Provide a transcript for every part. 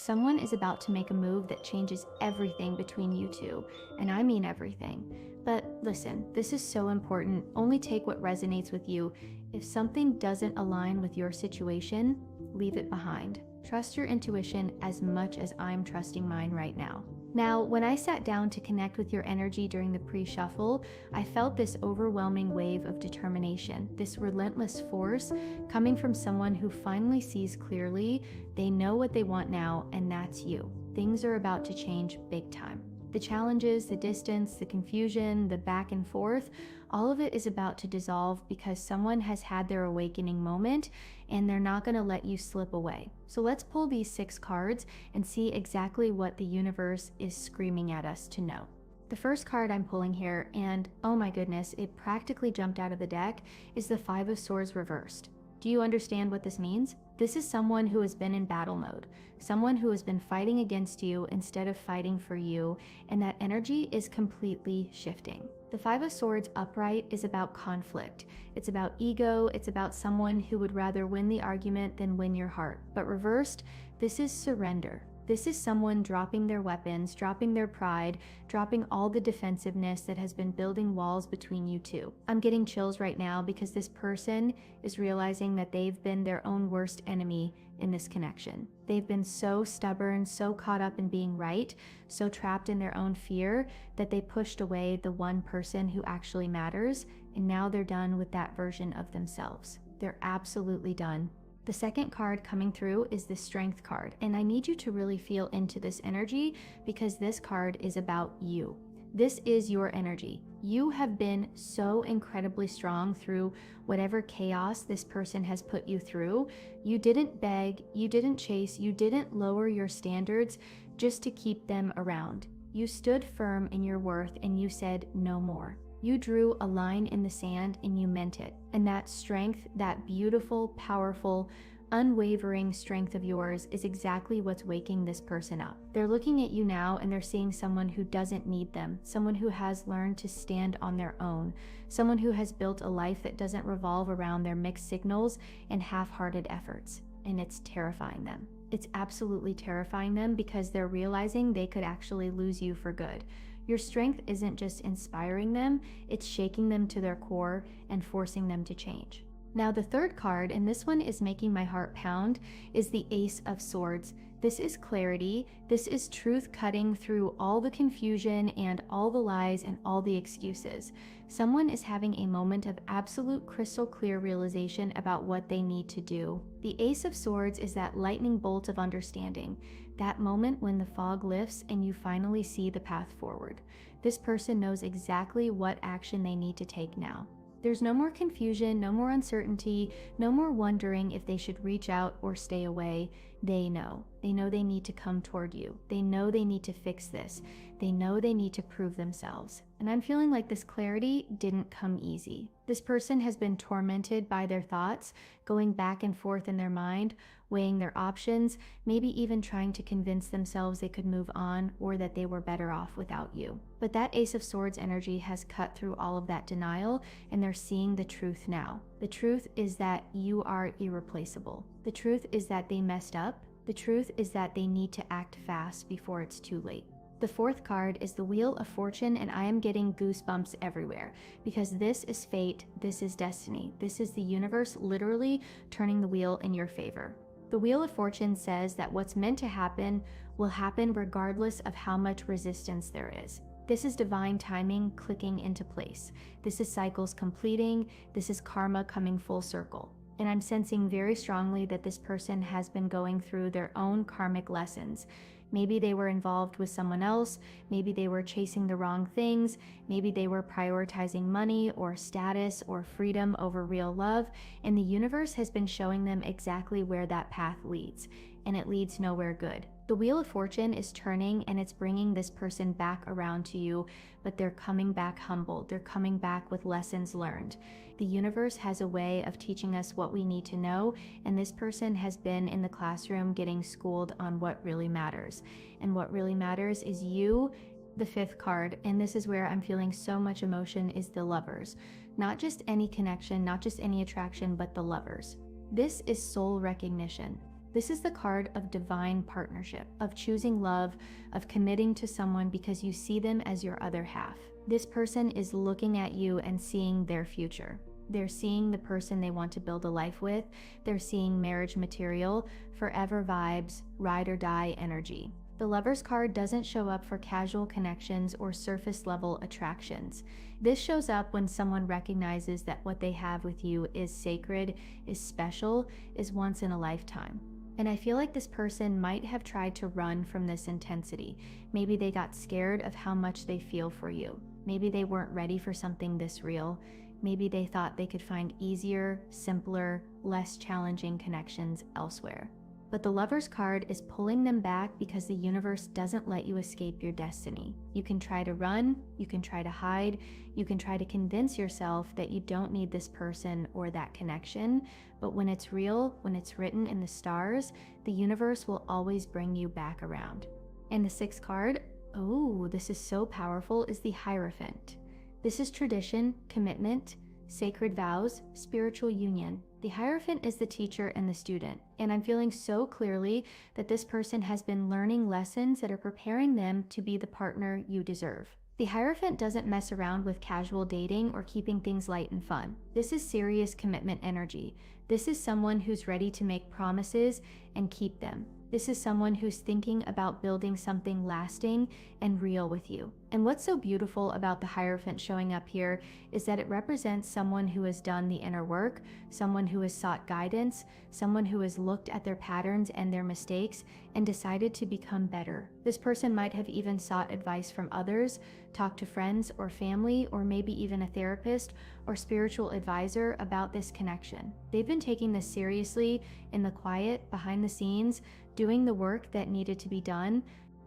Someone is about to make a move that changes everything between you two, and I mean everything. But listen, this is so important. Only take what resonates with you. If something doesn't align with your situation, leave it behind. Trust your intuition as much as I'm trusting mine right now. Now, when I sat down to connect with your energy during the pre-shuffle, I felt this overwhelming wave of determination, this relentless force coming from someone who finally sees clearly. They know what they want now, and that's you. Things are about to change big time. The challenges, the distance, the confusion, the back and forth, all of it is about to dissolve because someone has had their awakening moment and they're not going to let you slip away. So let's pull these 6 cards and see exactly what the universe is screaming at us to know. The first card I'm pulling here, and oh my goodness, it practically jumped out of the deck, is the Five of Swords reversed. Do you understand what this means? This is someone who has been in battle mode, someone who has been fighting against you instead of fighting for you, and that energy is completely shifting. The Five of Swords upright is about conflict. It's about ego. It's about someone who would rather win the argument than win your heart. But reversed, this is surrender. This is someone dropping their weapons, dropping their pride, dropping all the defensiveness that has been building walls between you two. I'm getting chills right now because this person is realizing that they've been their own worst enemy in this connection. They've been so stubborn, so caught up in being right, so trapped in their own fear that they pushed away the one person who actually matters, and now they're done with that version of themselves. They're absolutely done. The second card coming through is the Strength card, and I need you to really feel into this energy because this card is about you. This is your energy. You have been so incredibly strong through whatever chaos this person has put you through. You didn't beg, you didn't chase, you didn't lower your standards just to keep them around. You stood firm in your worth and you said no more. You drew a line in the sand and you meant it. And that strength, that beautiful, powerful, unwavering strength of yours is exactly what's waking this person up. They're looking at you now and they're seeing someone who doesn't need them, someone who has learned to stand on their own, someone who has built a life that doesn't revolve around their mixed signals and half-hearted efforts. And it's terrifying them. It's absolutely terrifying them because they're realizing they could actually lose you for good. Your strength isn't just inspiring them, it's shaking them to their core and forcing them to change. Now the third card, and this one is making my heart pound, is the Ace of Swords. This is clarity. This is truth cutting through all the confusion and all the lies and all the excuses. Someone is having a moment of absolute crystal clear realization about what they need to do. The Ace of Swords is that lightning bolt of understanding, that moment when the fog lifts and you finally see the path forward. This person knows exactly what action they need to take now. There's no more confusion, no more uncertainty, no more wondering if they should reach out or stay away. They know. They know they need to come toward you. They know they need to fix this. They know they need to prove themselves. And I'm feeling like this clarity didn't come easy. This person has been tormented by their thoughts, going back and forth in their mind, weighing their options, maybe even trying to convince themselves they could move on or that they were better off without you. But that Ace of Swords energy has cut through all of that denial, and they're seeing the truth now. The truth is that you are irreplaceable. The truth is that they messed up. The truth is that they need to act fast before it's too late. The fourth card is the Wheel of Fortune, and I am getting goosebumps everywhere because this is fate, this is destiny, this is the universe literally turning the wheel in your favor. The Wheel of Fortune says that what's meant to happen will happen regardless of how much resistance there is. This is divine timing clicking into place. This is cycles completing. This is karma coming full circle. And I'm sensing very strongly that this person has been going through their own karmic lessons. Maybe they were involved with someone else, maybe they were chasing the wrong things, maybe they were prioritizing money or status or freedom over real love, and the universe has been showing them exactly where that path leads, and it leads nowhere good. The Wheel of Fortune is turning and it's bringing this person back around to you, but they're coming back humbled. They're coming back with lessons learned. The universe has a way of teaching us what we need to know, and this person has been in the classroom getting schooled on what really matters. And what really matters is you. The fifth card, and this is where I'm feeling so much emotion, is the Lovers. Not just any connection, not just any attraction, but the Lovers. This is soul recognition. This is the card of divine partnership, of choosing love, of committing to someone because you see them as your other half. This person is looking at you and seeing their future. They're seeing the person they want to build a life with. They're seeing marriage material, forever vibes, ride or die energy. The Lover's card doesn't show up for casual connections or surface level attractions. This shows up when someone recognizes that what they have with you is sacred, is special, is once in a lifetime. And I feel like this person might have tried to run from this intensity. Maybe they got scared of how much they feel for you. Maybe they weren't ready for something this real. Maybe they thought they could find easier, simpler, less challenging connections elsewhere. But the Lover's card is pulling them back because the universe doesn't let you escape your destiny. You can try to run, you can try to hide, you can try to convince yourself that you don't need this person or that connection, but when it's real, when it's written in the stars, the universe will always bring you back around. And the sixth card, oh, this is so powerful, is the Hierophant. This is tradition, commitment, sacred vows, spiritual union. The Hierophant is the teacher and the student, and I'm feeling so clearly that this person has been learning lessons that are preparing them to be the partner you deserve. The Hierophant doesn't mess around with casual dating or keeping things light and fun. This is serious commitment energy. This is someone who's ready to make promises and keep them. This is someone who's thinking about building something lasting and real with you. And what's so beautiful about the Hierophant showing up here is that it represents someone who has done the inner work, someone who has sought guidance, someone who has looked at their patterns and their mistakes and decided to become better. This person might have even sought advice from others, talked to friends or family, or maybe even a therapist or spiritual advisor about this connection. They've been taking this seriously in the quiet, behind the scenes, doing the work that needed to be done.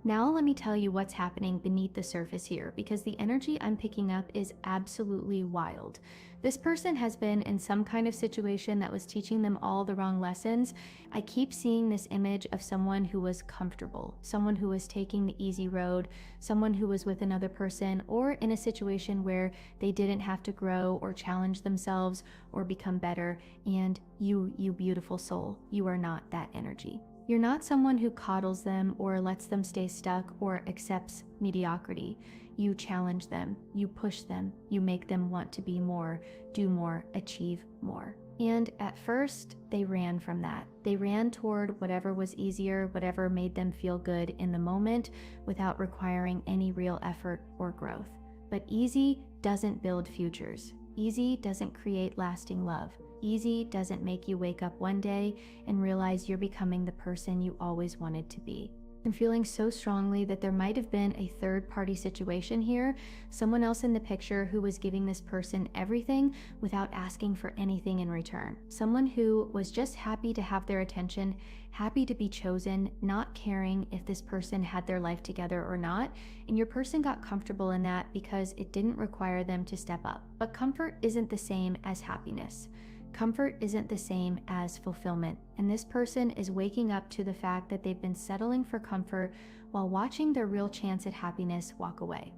Now let me tell you what's happening beneath the surface here, because the energy I'm picking up is absolutely wild. This person has been in some kind of situation that was teaching them all the wrong lessons. I keep seeing this image of someone who was comfortable, someone who was taking the easy road, someone who was with another person or in a situation where they didn't have to grow or challenge themselves or become better. And you beautiful soul, you are not that energy. You're not someone who coddles them or lets them stay stuck or accepts mediocrity. You challenge them, you push them, you make them want to be more, do more, achieve more. And at first, they ran from that. They ran toward whatever was easier, whatever made them feel good in the moment without requiring any real effort or growth. But easy doesn't build futures. Easy doesn't create lasting love. Easy doesn't make you wake up one day and realize you're becoming the person you always wanted to be. I'm feeling so strongly that there might have been a third-party situation here, someone else in the picture who was giving this person everything without asking for anything in return. Someone who was just happy to have their attention, happy to be chosen, not caring if this person had their life together or not, and your person got comfortable in that because it didn't require them to step up. But comfort isn't the same as happiness. Comfort isn't the same as fulfillment, and this person is waking up to the fact that they've been settling for comfort while watching their real chance at happiness walk away.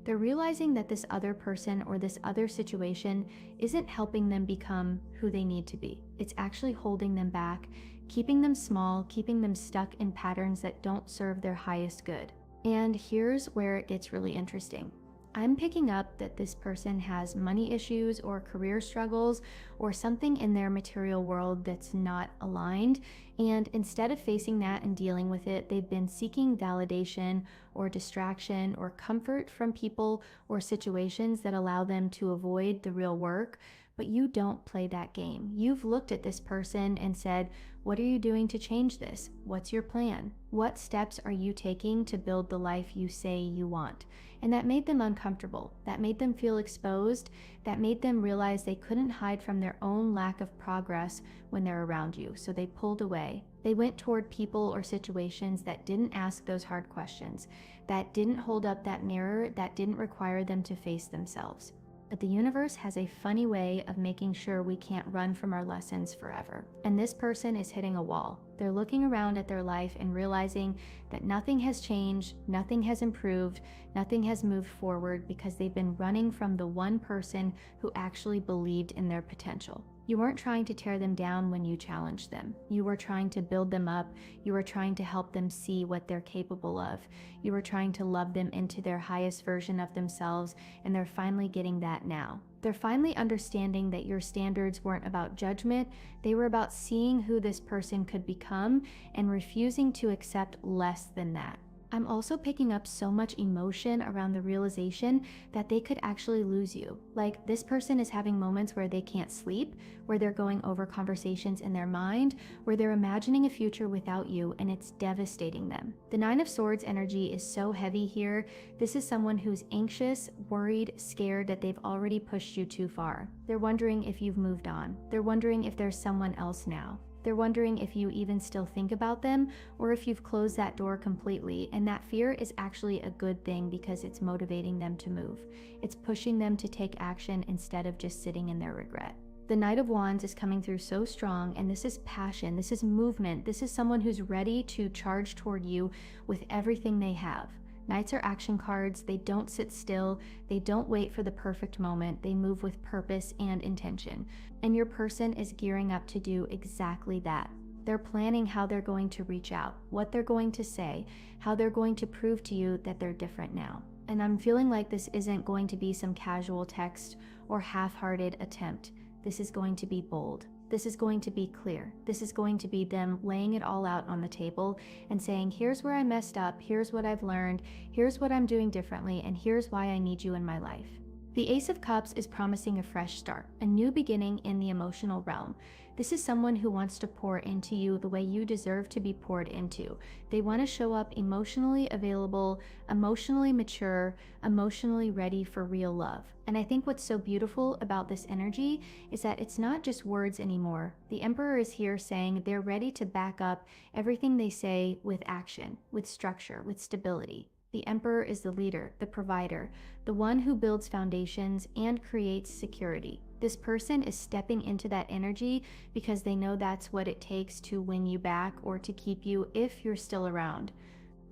They're realizing that this other person or this other situation isn't helping them become who they need to be. It's actually holding them back, keeping them small, keeping them stuck in patterns that don't serve their highest good. And here's where it gets really interesting. I'm picking up that this person has money issues or career struggles or something in their material world that's not aligned, and instead of facing that and dealing with it, they've been seeking validation or distraction or comfort from people or situations that allow them to avoid the real work. But you don't play that game. You've looked at this person and said, what are you doing to change this? What's your plan? What steps are you taking to build the life you say you want? And that made them uncomfortable. That made them feel exposed. That made them realize they couldn't hide from their own lack of progress when they're around you. So they pulled away. They went toward people or situations that didn't ask those hard questions, that didn't hold up that mirror, that didn't require them to face themselves. But the universe has a funny way of making sure we can't run from our lessons forever. And this person is hitting a wall. They're looking around at their life and realizing that nothing has changed, nothing has improved, nothing has moved forward because they've been running from the one person who actually believed in their potential. You weren't trying to tear them down when you challenged them. You were trying to build them up. You were trying to help them see what they're capable of. You were trying to love them into their highest version of themselves, and they're finally getting that now. They're finally understanding that your standards weren't about judgment, they were about seeing who this person could become and refusing to accept less than that. I'm also picking up so much emotion around the realization that they could actually lose you. Like, this person is having moments where they can't sleep, where they're going over conversations in their mind, where they're imagining a future without you, and it's devastating them. The Nine of Swords energy is so heavy here. This is someone who's anxious, worried, scared that they've already pushed you too far. They're wondering if you've moved on. They're wondering if there's someone else now. They're wondering if you even still think about them or if you've closed that door completely, and that fear is actually a good thing because it's motivating them to move. It's pushing them to take action instead of just sitting in their regret. The Knight of Wands is coming through so strong, and this is passion, this is movement, this is someone who's ready to charge toward you with everything they have. Knights are action cards. They don't sit still. They don't wait for the perfect moment. They move with purpose and intention. And your person is gearing up to do exactly that. They're planning how they're going to reach out, what they're going to say, how they're going to prove to you that they're different now. And I'm feeling like this isn't going to be some casual text or half-hearted attempt. This is going to be bold. This is going to be clear. This is going to be them laying it all out on the table and saying, here's where I messed up, here's what I've learned, here's what I'm doing differently, and here's why I need you in my life. The Ace of Cups is promising a fresh start, a new beginning in the emotional realm. This is someone who wants to pour into you the way you deserve to be poured into. They want to show up emotionally available, emotionally mature, emotionally ready for real love. And I think what's so beautiful about this energy is that it's not just words anymore. The Emperor is here saying they're ready to back up everything they say with action, with structure, with stability. The Emperor is the leader, the provider, the one who builds foundations and creates security. This person is stepping into that energy because they know that's what it takes to win you back or to keep you if you're still around.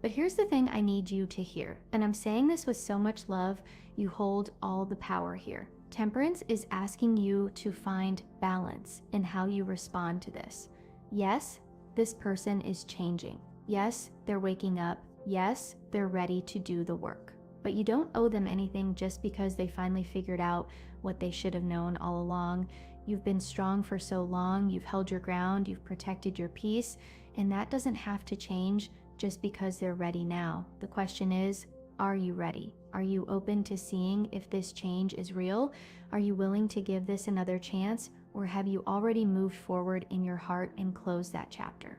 But here's the thing I need you to hear, and I'm saying this with so much love. You hold all the power here. Temperance is asking you to find balance in how you respond to this. Yes, this person is changing. Yes, they're waking up. Yes, they're ready to do the work. But you don't owe them anything just because they finally figured out what they should have known all along. You've been strong for so long, you've held your ground, you've protected your peace, and that doesn't have to change just because they're ready now. The question is, are you ready? Are you open to seeing if this change is real? Are you willing to give this another chance? Or have you already moved forward in your heart and closed that chapter?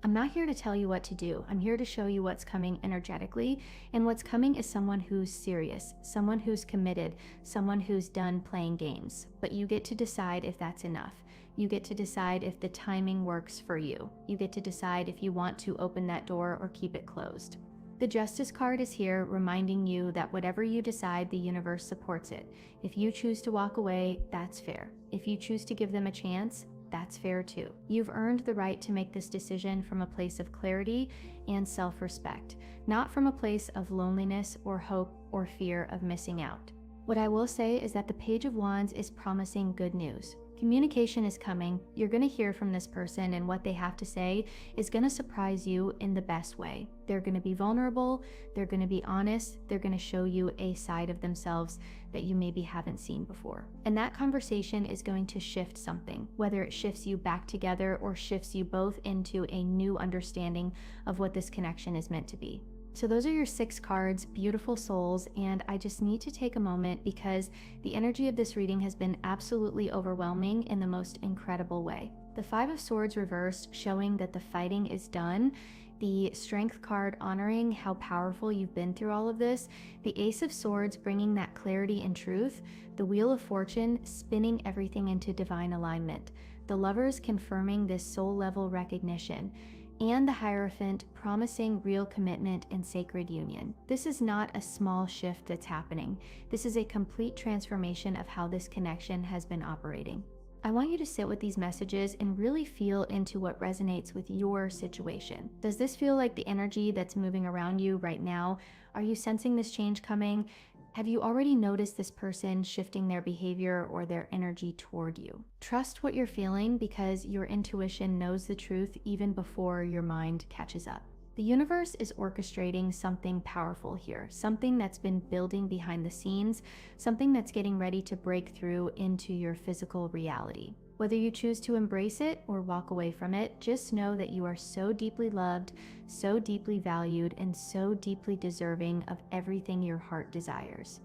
I'm not here to tell you what to do. I'm here to show you what's coming energetically, and what's coming is someone who's serious, someone who's committed, someone who's done playing games. But you get to decide if that's enough. You get to decide if the timing works for you. You get to decide if you want to open that door or keep it closed. The Justice card is here reminding you that whatever you decide, the universe supports it. If you choose to walk away, that's fair. If you choose to give them a chance, that's fair too. You've earned the right to make this decision from a place of clarity and self-respect, not from a place of loneliness or hope or fear of missing out. What I will say is that the Page of Wands is promising good news. Communication is coming. You're going to hear from this person, and what they have to say is going to surprise you in the best way. They're going to be vulnerable, they're going to be honest, they're going to show you a side of themselves that you maybe haven't seen before. And that conversation is going to shift something, whether it shifts you back together or shifts you both into a new understanding of what this connection is meant to be. So those are your 6 cards, beautiful souls, and I just need to take a moment because the energy of this reading has been absolutely overwhelming in the most incredible way. The 5 of Swords reversed, showing that the fighting is done. The Strength card honoring how powerful you've been through all of this. The Ace of Swords bringing that clarity and truth. The Wheel of Fortune spinning everything into divine alignment. The Lovers confirming this soul level recognition. And the Hierophant promising real commitment and sacred union. This is not a small shift that's happening. This is a complete transformation of how this connection has been operating. I want you to sit with these messages and really feel into what resonates with your situation. Does this feel like the energy that's moving around you right now? Are you sensing this change coming? Have you already noticed this person shifting their behavior or their energy toward you? Trust what you're feeling because your intuition knows the truth even before your mind catches up. The universe is orchestrating something powerful here, something that's been building behind the scenes, something that's getting ready to break through into your physical reality. Whether you choose to embrace it or walk away from it, just know that you are so deeply loved, so deeply valued, and so deeply deserving of everything your heart desires.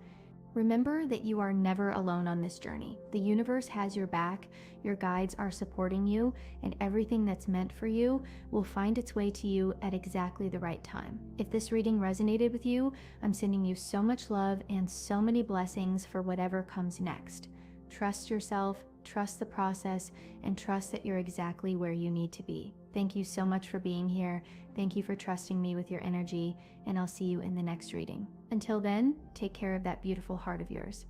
Remember that you are never alone on this journey. The universe has your back, your guides are supporting you, and everything that's meant for you will find its way to you at exactly the right time. If this reading resonated with you, I'm sending you so much love and so many blessings for whatever comes next. Trust yourself, trust the process, and trust that you're exactly where you need to be. Thank you so much for being here. Thank you for trusting me with your energy, and I'll see you in the next reading. Until then, take care of that beautiful heart of yours.